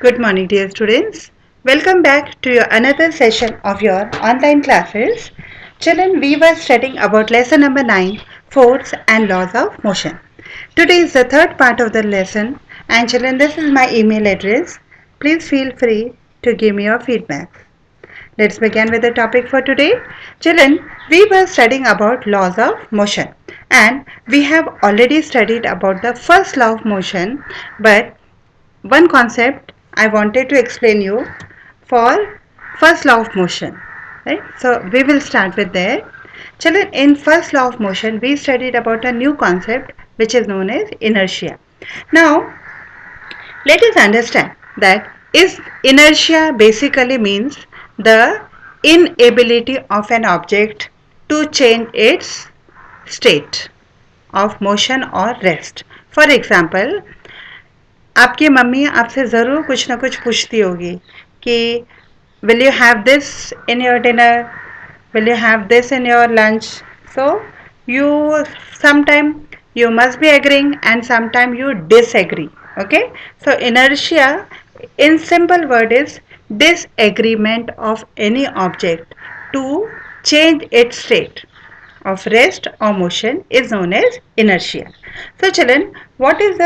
Good morning, dear students. Welcome back to your another session of your online classes. Children, we were studying about lesson number 9, force and laws of motion. Today is the third part of the lesson, and children, this is my email address. Please feel free to give me your feedback. Let's begin with the topic for today. Children, we were studying about laws of motion, and we have already studied about the first law of motion, but one concept I wanted to explain you for first law of motion. Right? So we will start with there. Children, in first law of motion, we studied about a new concept which is known as inertia. Now, let us understand that is inertia basically means the inability of an object to change its state of motion or rest. For example, आपकी mummy आपसे ज़रूर कुछ ना कुछ पूछती होगी कि will you have this in your dinner, will you have this in your lunch. So you sometime you must be agreeing and sometime you disagree. Okay, so inertia in simple word is disagreement of any object to change its state of rest or motion is known as inertia. So children, what is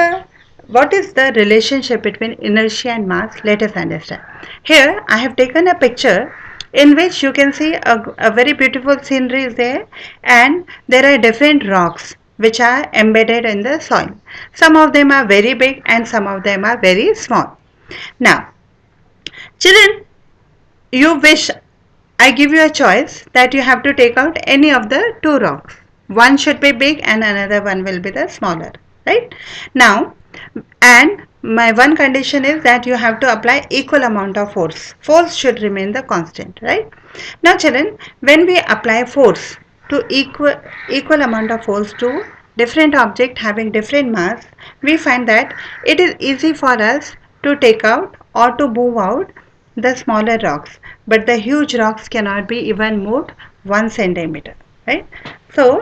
the relationship between inertia and mass? Let us understand. Here I have taken a picture in which you can see a very beautiful scenery is there, and there are different rocks which are embedded in the soil. Some of them are very big and some of them are very small. Now children, you wish I give you a choice that you have to take out any of the two rocks. One should be big and another one will be the smaller, right? Now, and my one condition is that you have to apply equal amount of force. Force should remain the constant, right? Now children, when we apply force to equal amount of force to different object having different mass, we find that it is easy for us to take out or to move out the smaller rocks, but the huge rocks cannot be even moved 1 centimeter, right? So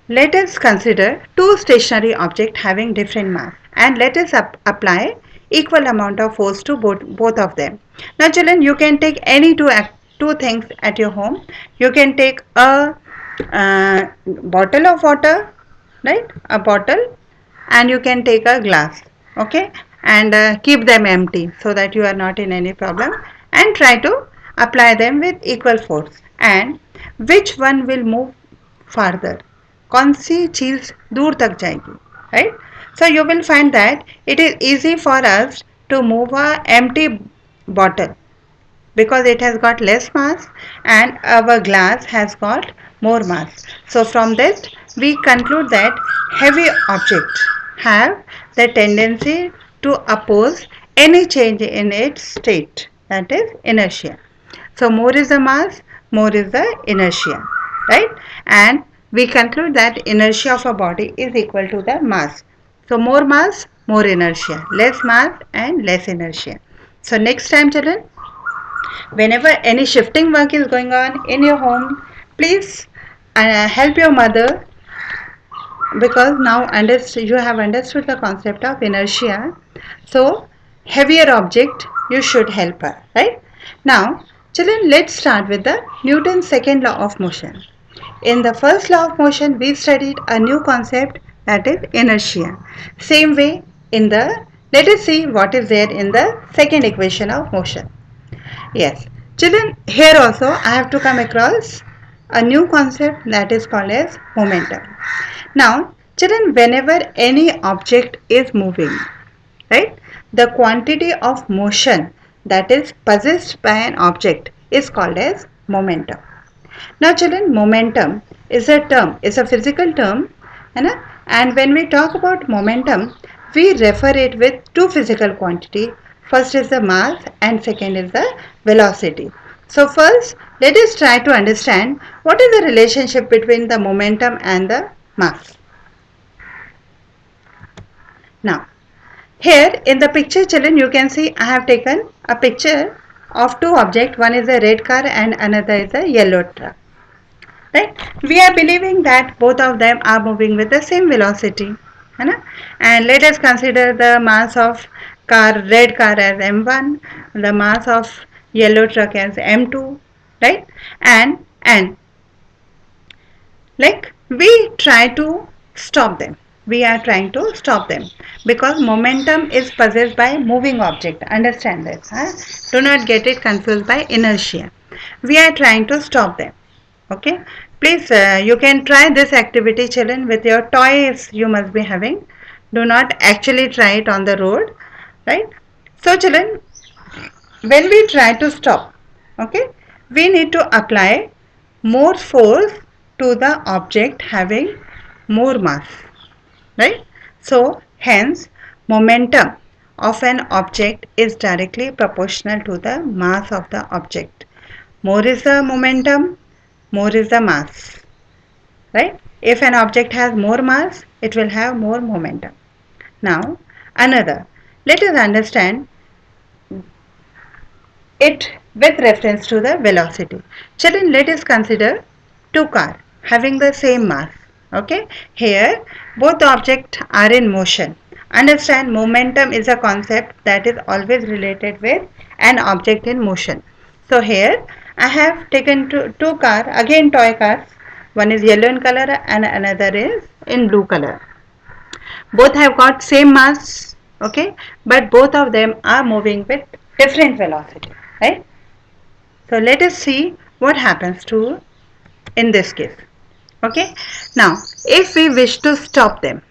let us consider two stationary objects having different mass, and let us apply equal amount of force to both of them. Now children, you can take any two things at your home. You can take a bottle of water, right? A bottle, and you can take a glass, okay, and keep them empty so that you are not in any problem, and try to apply them with equal force, and which one will move farther, कौन सी चीज दूर तक जाएगी, right? So you will find that it is easy for us to move a empty bottle because it has got less mass and our glass has got more mass. So from that we conclude that heavy objects have the tendency to oppose any change in its state, that is inertia. So more is the mass, more is the inertia, right? And we conclude that inertia of a body is equal to the mass. So more mass, more inertia, less mass and less inertia. So next time children, whenever any shifting work is going on in your home, please help your mother, because now you have understood the concept of inertia. So heavier object you should help her, right? Now children, let's start with the Newton's second law of motion. In the first law of motion we studied a new concept, that is inertia. Same way in the, let us see what is there in the second equation of motion. Yes, children, here also I have to come across a new concept that is called as momentum. Now, children, whenever any object is moving, right, the quantity of motion that is possessed by an object is called as momentum. Now, children, momentum is a physical term, है ना? And when we talk about momentum, we refer it with two physical quantity. First is the mass and second is the velocity. So first, let us try to understand what is the relationship between the momentum and the mass. Now, here in the picture children, you can see I have taken a picture of two objects. One is a red car and another is a yellow truck. Right? We are believing that both of them are moving with the same velocity. है ना? And let us consider the mass of red car as m1, the mass of yellow truck as m2, right? And like we try to stop them. We are trying to stop them because momentum is possessed by moving object. Understand this, huh? Do not get it confused by inertia. We are trying to stop them. Okay, please, you can try this activity, children, with your toys you must be having. Do not actually try it on the road, right? So children, when we try to stop, okay, we need to apply more force to the object having more mass, right? So hence momentum of an object is directly proportional to the mass of the object. More is the momentum, more is the mass, right? If an object has more mass, it will have more momentum. Now another, let us understand it with reference to the velocity. Children, let us consider two cars having the same mass. Okay, here both the objects are in motion. Understand, momentum is a concept that is always related with an object in motion. So here I have taken two cars, again toy cars. One is yellow in color and another is in blue color. Both have got same mass, okay, but both of them are moving with different velocity, right? So let us see what happens to in this case. Okay, now if we wish to stop them,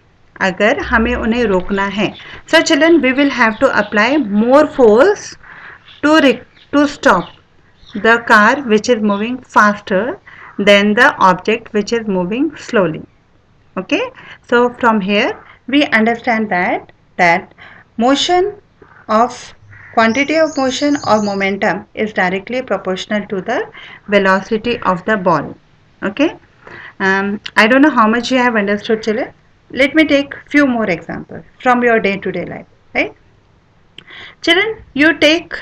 अगर हमें उन्हें रोकना है, so children, we will have to apply more force to stop the car which is moving faster than the object which is moving slowly. Okay, so from here we understand that motion of quantity of motion or momentum is directly proportional to the velocity of the ball. Okay, I don't know how much you have understood, children. Let me take few more examples from your day-to-day life, right? Children, you take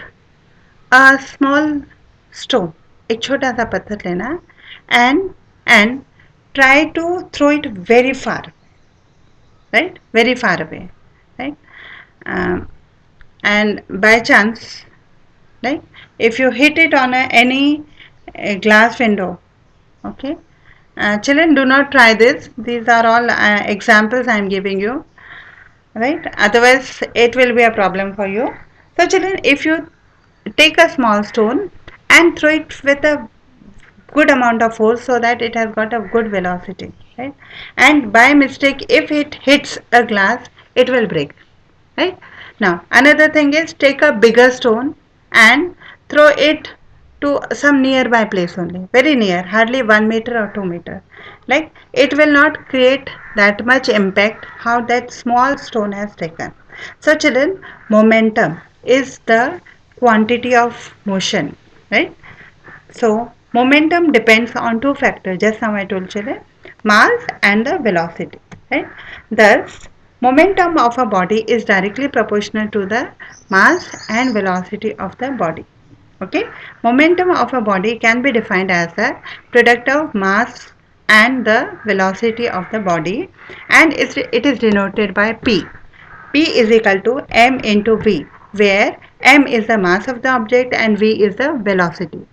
a small stone, एक छोटा सा पत्थर लेना, and try to throw it very far, right? Very far away, right? Um, and by chance, right? If you hit it on any glass window, okay? Children, do not try this. These are all examples I am giving you, right? Otherwise, it will be a problem for you. So, children, if you take a small stone and throw it with a good amount of force so that it has got a good velocity, right? And by mistake, if it hits a glass, it will break, right? Now another thing is, take a bigger stone and throw it to some nearby place only, very near, hardly 1 meter or 2 meter, like it will not create that much impact how that small stone has taken. So children, momentum is the quantity of motion, right? So momentum depends on two factors, just how I told children, mass and the velocity, right? Thus, momentum of a body is directly proportional to the mass and velocity of the body. Okay, momentum of a body can be defined as the product of mass and the velocity of the body, and it is denoted by P. P is equal to m into v, where m is the mass of the object and v is the velocity.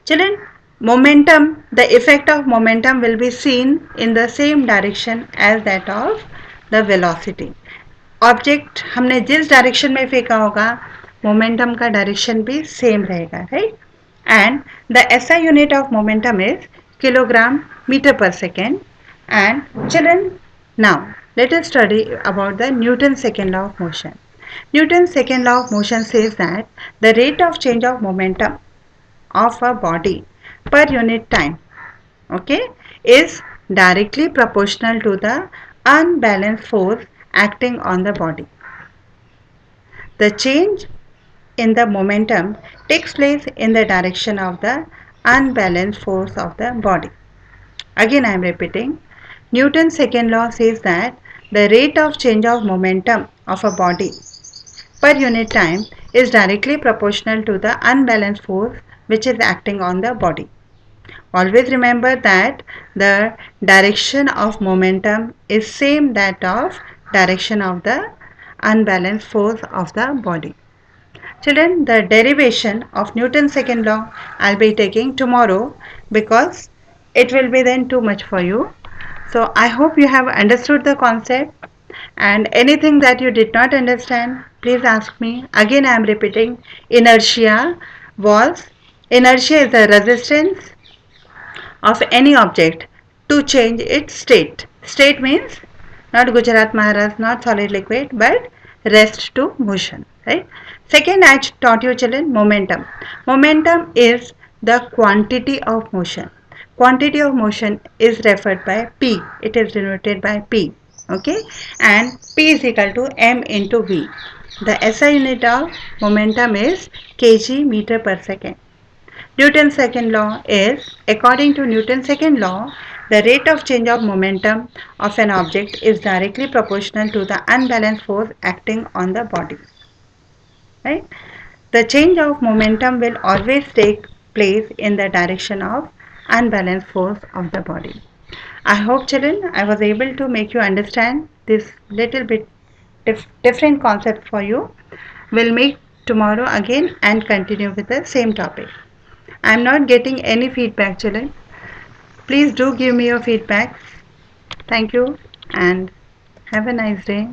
Children, momentum, the effect of momentum will be seen in the same direction as that of the velocity. Object हमने जिस direction में फेंका होगा, momentum का direction भी same रहेगा, right? And the SI unit of momentum is kilogram metre per second. And children, now let us study about the Newton's second law of motion. Newton's second law of motion says that the rate of change of momentum of a body per unit time, okay, is directly proportional to the unbalanced force acting on the body. The change in the momentum takes place in the direction of the unbalanced force of the body. Again I am repeating, Newton's second law says that the rate of change of momentum of a body per unit time is directly proportional to the unbalanced force which is acting on the body. Always remember that the direction of momentum is same that of direction of the unbalanced force of the body. Children, the derivation of Newton's second law I'll be taking tomorrow because it will be then too much for you. So I hope you have understood the concept, and anything that you did not understand, please ask me. Again, I am repeating, inertia was, inertia is the resistance of any object to change its state. State means not Gujarat Maharaj, not solid liquid, but rest to motion. Right? Second, I taught you children momentum. Momentum is the quantity of motion. Quantity of motion is referred by P. It is denoted by P. Okay, and P is equal to m into V. The SI unit of momentum is kg meter per second. Newton's second law is, according to Newton's second law, the rate of change of momentum of an object is directly proportional to the unbalanced force acting on the body. Right? The change of momentum will always take place in the direction of unbalanced force of the body. I hope children I was able to make you understand this little bit different concept for you. We'll meet tomorrow again and continue with the same topic. I'm not getting any feedback, children. Please do give me your feedback. Thank you and have a nice day.